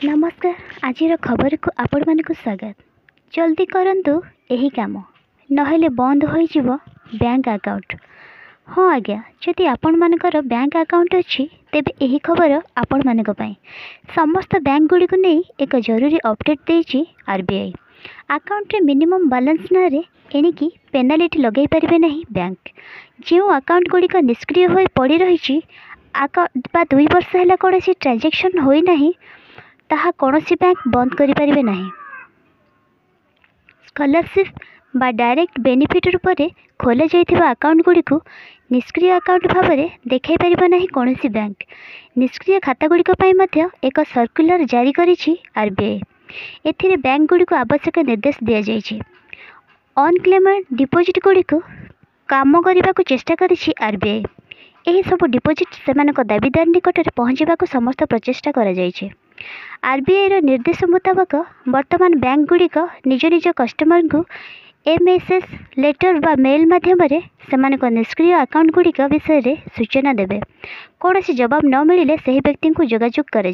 नमस्कार। आज खबर को आपण मानक स्वागत। जल्दी करंतु यही काम नहेले बंद हो बैंक अकाउंट। हाँ आज्ञा, जदि आपण मानकर बैंक अकाउंट अच्छी तेबे यही खबर आपण मानक पई। समस्त बैंक गुड़ी को नहीं एक जरूरी अपडेट देछि आरबीआई। अकाउंट रे मिनिमम बैलेंस ना रे एणिकी पेनाल्टी लगे पारे नहीं बैंक। जो अकाउंट गुड़िक निष्क्रिय हो पड़ी रही अकाउंट बा 2 वर्ष है कौन ट्रांजेक्शन होना ताहा कौनसी बैंक बंद करि परिबे नहीं। स्कॉलरशिप बा डायरेक्ट बेनिफिट रूप से खोल जाइथिबा अकाउंट गुड़ी को निष्क्रिय अकाउंट भाव में देखै परिबो नहीं कौनसी बैंक। निष्क्रिय खाता गुड़िक पई मध्य एक सर्कुलर जारी करिछि आरबीआई। एथिरे बैंक गुड़ी को आवश्यक निर्देश दिया जाइछि। अनक्लेम्ड डिपोजिट गुड़ी को काम करने को चेष्टा करिछि आरबीआई। यही सब डिपोजिट सेमानक दाबीदार निकट में पहुँचवा समस्त प्रचेषा करा जाइछि। आरबीआई निर्देश मुताबक वर्तमान बैंक गुड़िक निज निज कस्टमर को एमएसएस लेटर बा मेल माध्यम से निष्क्रिय अकाउंट गुड़िक विषय रे सूचना देवे। कौन जवाब न मिले से व्यक्ति को जोगाजोग कर।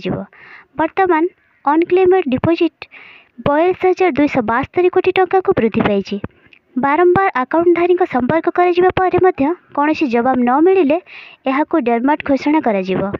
वर्तमान अनक्लेम्ड डिपोजिट 42,272 कोटी टंका को वृद्धि पाई। बारंबार अकाउंटधारी संपर्क कौन जवाब न मिले यह डेडमार्ट घोषणा करा।